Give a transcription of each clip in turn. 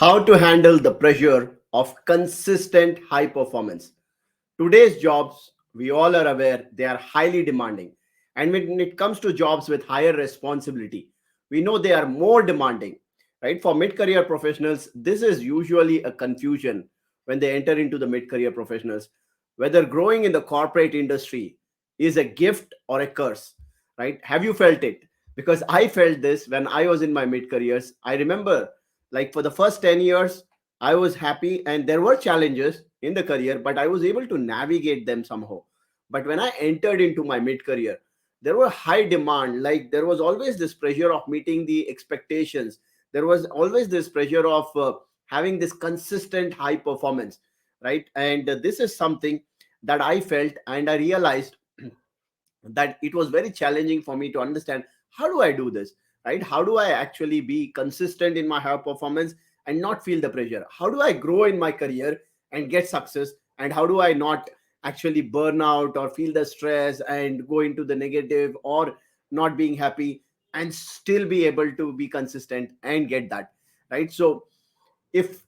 How to handle the pressure of consistent high performance. Today's jobs, we all are aware, they are highly demanding. And when it comes to jobs with higher responsibility, we know they are more demanding, right? For mid career professionals, this is usually a confusion when they enter into the mid career professionals, whether growing in the corporate industry is a gift or a curse, right? Have you felt it? Because I felt this when I was in my mid careers. I remember, like, for the first 10 years, I was happy and there were challenges in the career, but I was able to navigate them somehow. But when I entered into my mid career, there were high demand. Like, there was always this pressure of meeting the expectations. There was always this pressure of having this consistent high performance, right? And this is something that I felt, and I realized that it was very challenging for me to understand how do I do this, right? How do I actually be consistent in my high performance and not feel the pressure? How do I grow in my career and get success? And how do I not actually burn out or feel the stress and go into the negative or not being happy and still be able to be consistent and get that, right? So if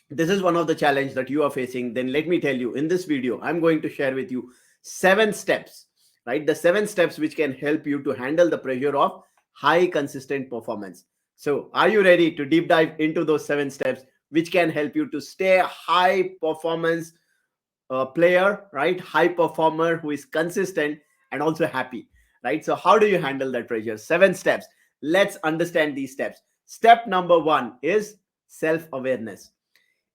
this is one of the challenge that you are facing, then let me tell you, in this video I'm going to share with you 7 steps, right? The 7 steps which can help you to handle the pressure of high consistent performance. So are you ready to deep dive into those 7 steps which can help you to stay a high performance player, right? High performer who is consistent and also happy, right? So how do you handle that pressure? 7 steps. Let's understand these steps. Step number 1 is self awareness.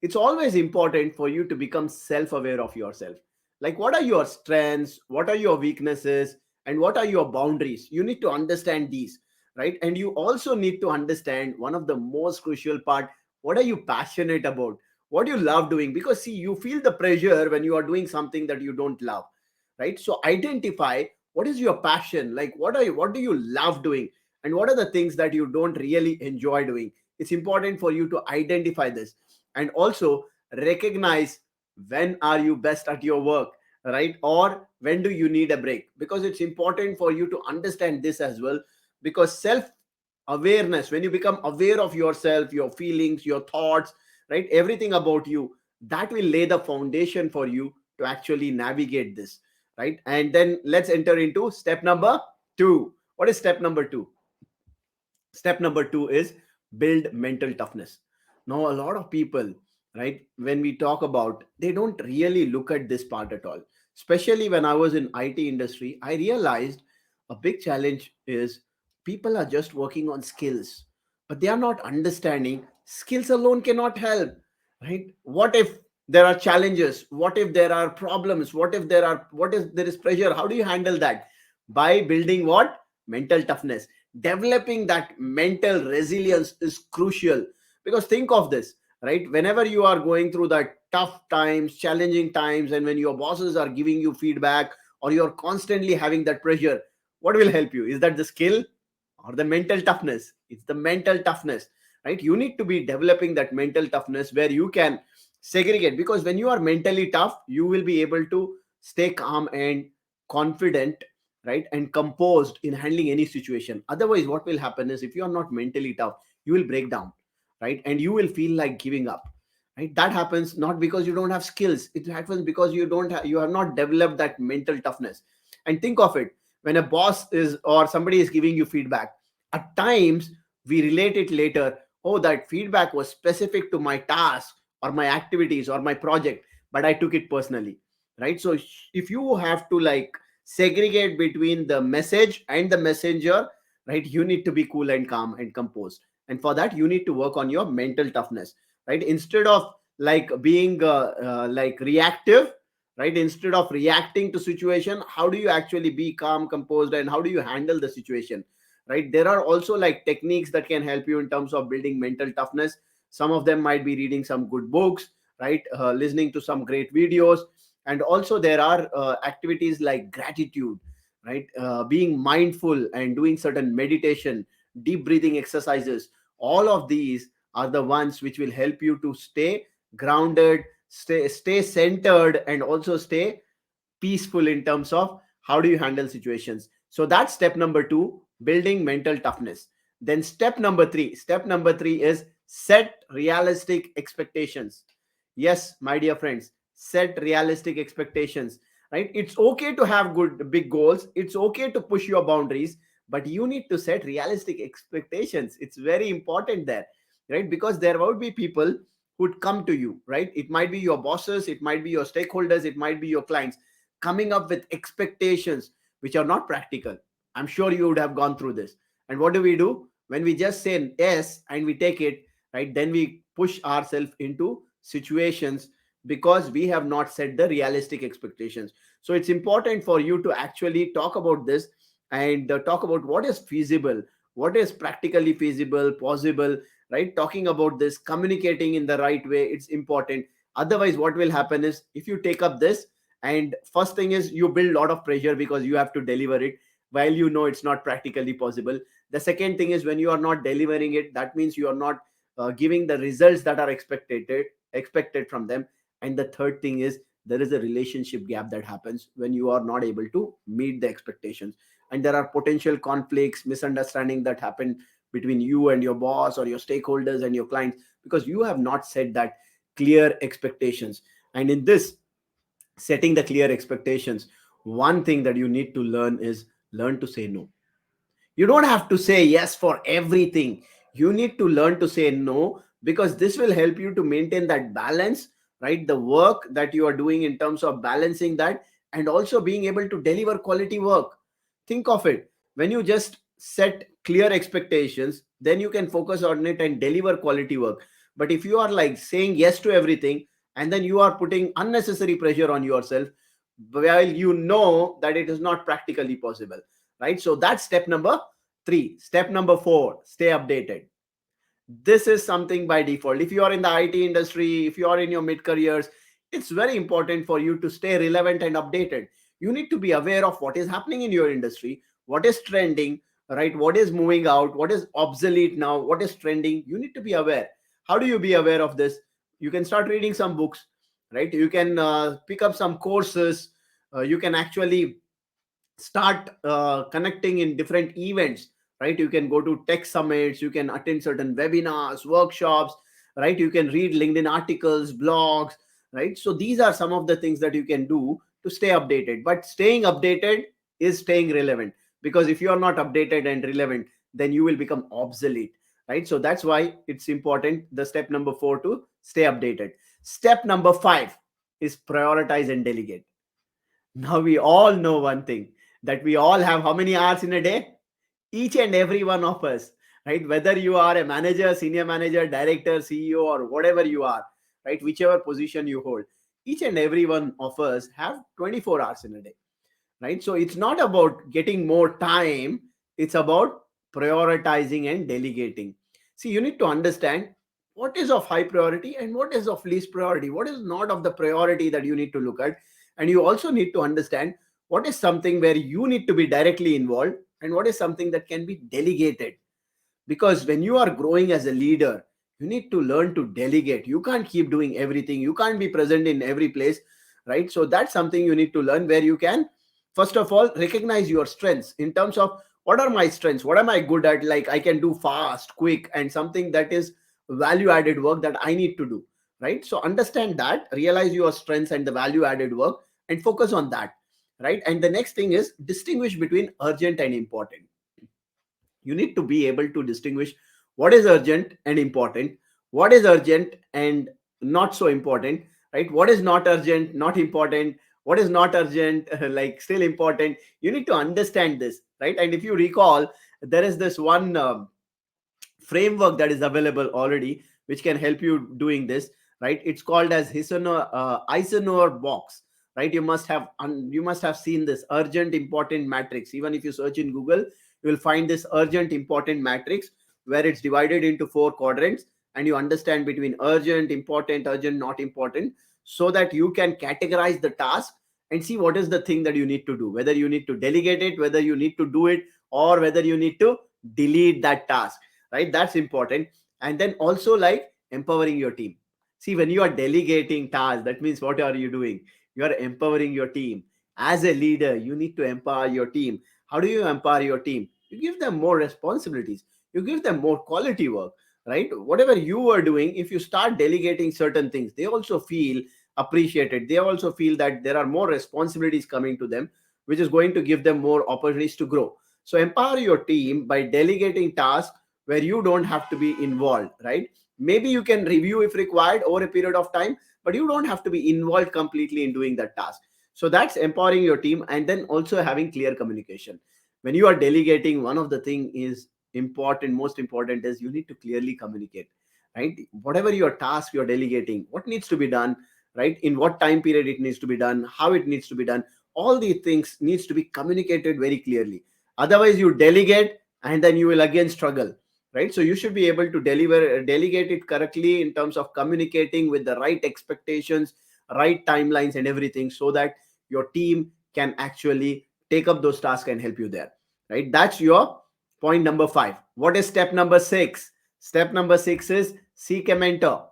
It's always important for you to become self aware of yourself. Like, what are your strengths, what are your weaknesses, and what are your boundaries? You need to understand these, right? And you also need to understand one of the most crucial part: what are you passionate about? What do you love doing? Because see, you feel the pressure when you are doing something that you don't love, right? So identify what is your passion, like what do you love doing, and what are the things that you don't really enjoy doing. It's important for you to identify this, and also recognize when are you best at your work, right? Or when do you need a break, because it's important for you to understand this as well. Because self awareness, when you become aware of yourself, your feelings, your thoughts, right, everything about you, that will lay the foundation for you to actually navigate this, right? And then let's enter into step number 2. What is step number 2? Step number 2 is build mental toughness. Now, a lot of people, right, when we talk about, they don't really look at this part at all. Especially when I was in IT industry, I realized a big challenge is people are just working on skills, but they are not understanding skills alone cannot help, right? What if there are challenges? What if there are problems? What if there is pressure? How do you handle that? By building what? Mental toughness. Developing that mental resilience is crucial. Because think of this, right? Whenever you are going through that tough times, challenging times, and when your bosses are giving you feedback, or you're constantly having that pressure, what will help you? Is that the skill or the mental toughness? It's the mental toughness, right? You need to be developing that mental toughness where you can segregate, because when you are mentally tough, you will be able to stay calm and confident, right, and composed in handling any situation. Otherwise, what will happen is, if you are not mentally tough, you will break down, right, and you will feel like giving up, right? That happens not because you don't have skills, it happens because you have not developed that mental toughness. And think of it, when a boss is or somebody is giving you feedback, at times we relate it later, oh, that feedback was specific to my task or my activities or my project, but I took it personally, right? So if you have to, like, segregate between the message and the messenger, right, you need to be cool and calm and composed. And for that, you need to work on your mental toughness, right? Instead of like being like reactive, right, instead of reacting to situation, how do you actually be calm, composed, and how do you handle the situation, right? There are also like techniques that can help you in terms of building mental toughness. Some of them might be reading some good books, right, listening to some great videos. And also there are activities like gratitude, right, being mindful and doing certain meditation, deep breathing exercises. All of these are the ones which will help you to stay grounded, stay centered, and also stay peaceful in terms of how do you handle situations. So that's step number 2, building mental toughness. Then step number 3 is Set realistic expectations. Yes, my dear friends, set realistic expectations, right? It's okay to have good big goals, it's okay to push your boundaries, but you need to set realistic expectations. It's very important there, right? Because there would be people who'd come to you, right? It might be your bosses, it might be your stakeholders, it might be your clients, coming up with expectations which are not practical. I'm sure you would have gone through this. And what do? When we just say yes and we take it, right, then we push ourselves into situations because we have not set the realistic expectations. So it's important for you to actually talk about this and talk about what is feasible, what is practically feasible, possible, right? Talking about this, communicating in the right way, it's important. Otherwise what will happen is, if you take up this, and first thing is you build a lot of pressure because you have to deliver it while you know it's not practically possible. The second thing is, when you are not delivering it, that means you are not giving the results that are expected from them. And the third thing is, there is a relationship gap that happens when you are not able to meet the expectations, and there are potential conflicts, misunderstanding that happen between you and your boss or your stakeholders and your clients, because you have not set that clear expectations. And in this setting the clear expectations, one thing that you need to learn is, learn to say no. You don't have to say yes for everything. You need to learn to say no, because this will help you to maintain that balance, right? The work that you are doing, in terms of balancing that, and also being able to deliver quality work. Think of it. When you just set clear expectations, then you can focus on it and deliver quality work. But if you are like saying yes to everything, and then you are putting unnecessary pressure on yourself, while you know that it is not practically possible, right? So that's step number 3. Step number 4, stay updated. This is something by default. If you are in the IT industry, if you are in your mid careers, it's very important for you to stay relevant and updated. You need to be aware of what is happening in your industry, what is trending, right? What is moving out, what is obsolete now, what is trending. You need to be aware. How do you be aware of this? You can start reading some books, right? You can pick up some courses. You can actually start connecting in different events, right? You can go to tech summits, you can attend certain webinars, workshops, right? You can read LinkedIn articles, blogs, right? So these are some of the things that you can do to stay updated. But staying updated is staying relevant, because if you are not updated and relevant, then you will become obsolete, right? So that's why it's important, the step number 4, to stay updated. Step number 5 is prioritize and delegate. Now we all know one thing, that we all have how many hours in a day? Each and every one of us, right? Whether you are a manager, senior manager, director, CEO, or whatever you are, right? Whichever position you hold, each and every one of us have 24 hours in a day, right? So it's not about getting more time, it's about prioritizing and delegating. See, you need to understand what is of high priority and what is of least priority, what is not of the priority that you need to look at. And you also need to understand what is something where you need to be directly involved and what is something that can be delegated. Because when you are growing as a leader, you need to learn to delegate. You can't keep doing everything, you can't be present in every place, right? So that's something you need to learn, where you can first of all recognize your strengths, in terms of what are my strengths, what am I good at, like I can do fast, quick, and something that is value added work that I need to do, right? So understand that, realize your strengths and the value added work, and focus on that, right? And the next thing is distinguish between urgent and important. You need to be able to distinguish what is urgent and important, what is urgent and not so important, right? What is not urgent, not important, what is not urgent, like still important. You need to understand this, right? And if you recall, there is this one framework that is available already, which can help you doing this, right? It's called as Eisenhower box, right? You must have seen this urgent important matrix. Even if you search in Google, you will find this urgent important matrix, where it's divided into 4 quadrants, and you understand between urgent, not important, so that you can categorize the task and see what is the thing that you need to do, whether you need to delegate it, whether you need to do it, or whether you need to delete that task, right? That's important. And then also, like, empowering your team. See, when you are delegating tasks, that means what are you doing? You are empowering your team. As a leader, you need to empower your team. How do you empower your team? You give them more responsibilities, you give them more quality work, right? Whatever you are doing, if you start delegating certain things, they also feel appreciated. They also feel that there are more responsibilities coming to them, which is going to give them more opportunities to grow. So empower your team by delegating tasks where you don't have to be involved, right? Maybe you can review if required over a period of time, but you don't have to be involved completely in doing that task. So that's empowering your team. And then also having clear communication. When you are delegating, one of the thing is important, most important, is you need to clearly communicate, right? Whatever your task you're delegating, what needs to be done, right? In what time period it needs to be done, how it needs to be done, all these things needs to be communicated very clearly. Otherwise you delegate and then you will again struggle, right? So you should be able to delegate it correctly in terms of communicating with the right expectations, right timelines and everything, so that your team can actually take up those tasks and help you there, right? That's your point number 5. What is step number 6? Step number 6 is seek a mentor.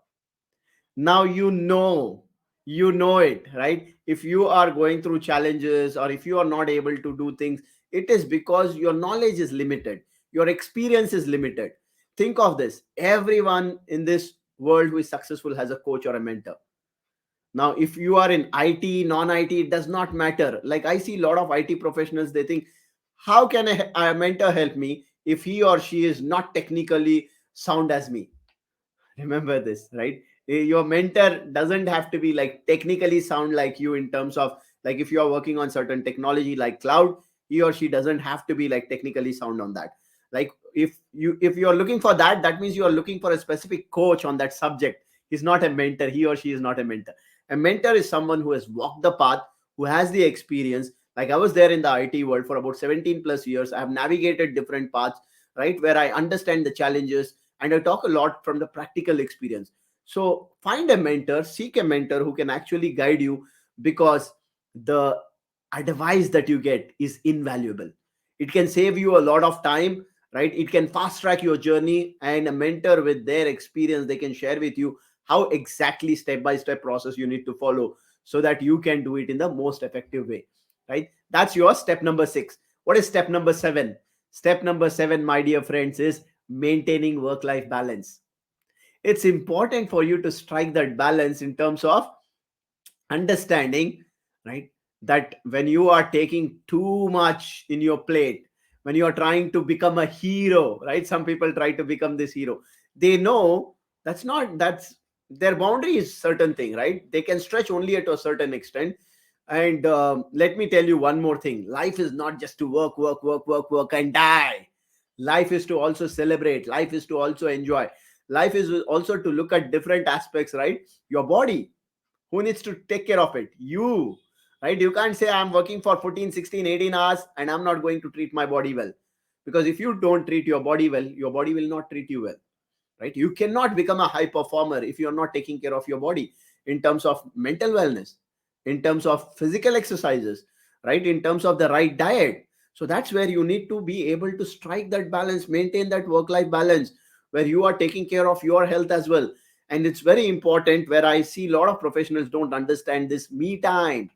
Now you know it, right? If you are going through challenges, or if you are not able to do things, it is because your knowledge is limited, your experience is limited. Think of this: everyone in this world who is successful has a coach or a mentor. Now if you are in IT, non-IT, it does not matter. Like, I see a lot of IT professionals, they think, how can a mentor help me if he or she is not technically sound as me? Remember this, right? Your mentor doesn't have to be like technically sound like you, in terms of, like, if you are working on certain technology like cloud, he or she doesn't have to be like technically sound on that. Like, if you are looking for that, that means you are looking for a specific coach on that subject. He's not a mentor. He or she is not a mentor. A mentor is someone who has walked the path, who has the experience. Like, I was there in the IT world for about 17 plus years. I have navigated different paths, right, where I understand the challenges, and I talk a lot from the practical experience. So find a mentor, seek a mentor who can actually guide you, because the advice that you get is invaluable. It can save you a lot of time, right? It can fast track your journey, and a mentor with their experience, they can share with you how exactly step by step process you need to follow, so that you can do it in the most effective way, right? That's your step number 6. What is step number 7? Step number 7, my dear friends, is maintaining work life balance. It's important for you to strike that balance in terms of understanding, right, that when you are taking too much in your plate, when you are trying to become a hero, right? Some people try to become this hero. They know that's their boundary is certain thing, right? They can stretch only at a certain extent. And let me tell you one more thing: life is not just to work, work, work, work, work and die. Life is to also celebrate, life is to also enjoy, life is also to look at different aspects, right? Your body, who needs to take care of it? You, right? You can't say I'm working for 14, 16, 18 hours and I'm not going to treat my body well. Because if you don't treat your body well, your body will not treat you well, right? You cannot become a high performer if you're not taking care of your body, in terms of mental wellness, in terms of physical exercises, right, in terms of the right diet. So that's where you need to be able to strike that balance, maintain that work life balance, where you are taking care of your health as well. And it's very important, where I see a lot of professionals don't understand this me time,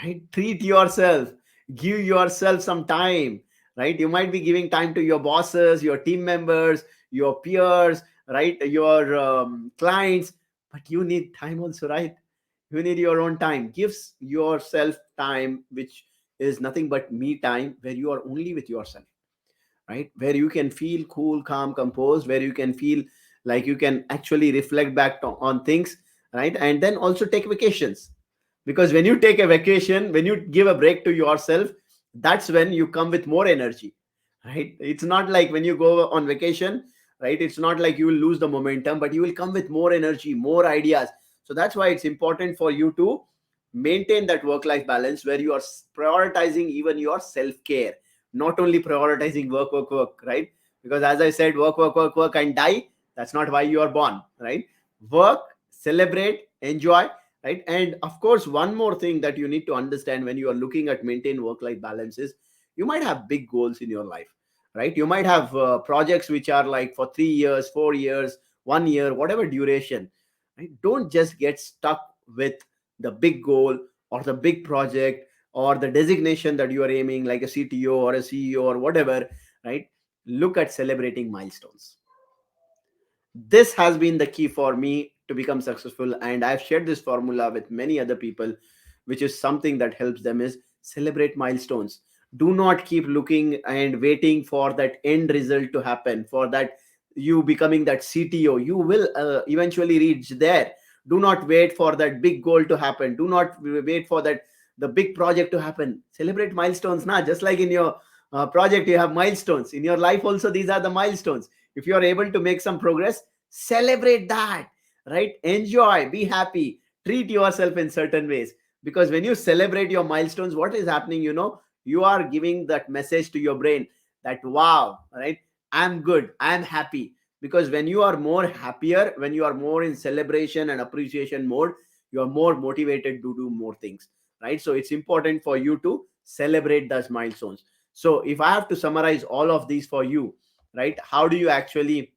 right? Treat yourself, give yourself some time, right? You might be giving time to your bosses, your team members, your peers, right, your clients, but you need time also, right? You need your own time. Gives yourself time, which is nothing but me time, where you are only with yourself, right? Where you can feel cool, calm, composed, where you can feel like you can actually reflect back on things, right? And then also take vacations. Because when you take a vacation, when you give a break to yourself, that's when you come with more energy, right? It's not like when you go on vacation, right? It's not like you will lose the momentum, but you will come with more energy, more ideas. So that's why it's important for you to maintain that work life balance, where you are prioritizing even your self care, not only prioritizing work, work, work, right? Because as I said, work, work, work, work and die. That's not why you are born, right? Work, celebrate, enjoy, right? And of course, one more thing that you need to understand when you are looking at maintain work life balance is, you might have big goals in your life, right? You might have projects which are like for 3 years, 4 years, 1 year, whatever duration, right? Don't just get stuck with the big goal, or the big project, or the designation that you are aiming, like a CTO or a CEO or whatever, right? Look at celebrating milestones, This has been the key for me to become successful, and I've shared this formula with many other people, which is something that helps them is celebrate milestones. Do not keep looking and waiting for that end result to happen, for that you becoming that CTO. You will eventually reach there. Do not wait for that big goal to happen. Do not wait for that the big project to happen. Celebrate milestones now, just like in your project you have milestones. In your life also, these are the milestones. If you are able to make some progress, celebrate that, right? Enjoy, be happy, treat yourself in certain ways, because when you celebrate your milestones, what is happening, you are giving that message to your brain that wow, right, I'm good, I'm happy. Because when you are more happier, when you are more in celebration and appreciation mode, you are more motivated to do more things, right? So it's important for you to celebrate those milestones. So if I have to summarize all of these for you, right, how do you actually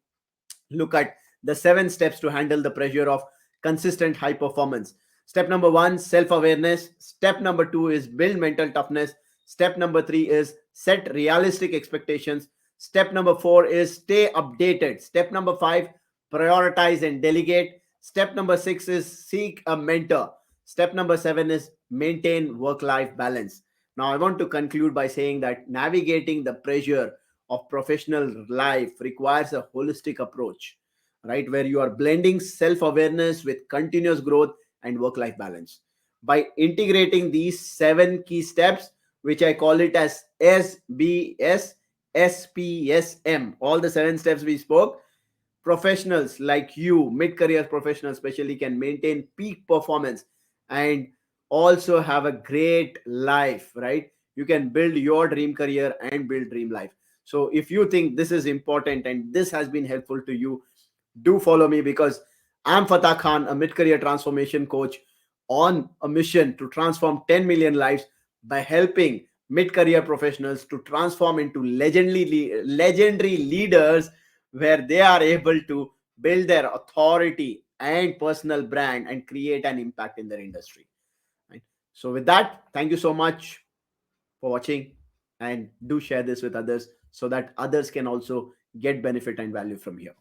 look at the 7 steps to handle the pressure of consistent high performance? Step number 1, self awareness. Step number 2 is build mental toughness. Step number 3 is set realistic expectations. Step number 4 is stay updated. Step number 5, prioritize and delegate. Step number 6 is seek a mentor. Step number 7 is maintain work life balance. Now I want to conclude by saying that navigating the pressure of professional life requires a holistic approach, right? Where you are blending self awareness with continuous growth and work life balance. By integrating these 7 key steps, which I call it as SBS, SPSM, all the 7 steps we spoke, professionals like you, mid career professionals especially, can maintain peak performance and also have a great life, right? You can build your dream career and build dream life. So if you think this is important and this has been helpful to you, do follow me, because I'm Fatah Khan, a mid career transformation coach on a mission to transform 10 million lives by helping mid career professionals to transform into legendary leaders, where they are able to build their authority and personal brand and create an impact in their industry. Right? So, with that, thank you so much for watching, and do share this with others so that others can also get benefit and value from here.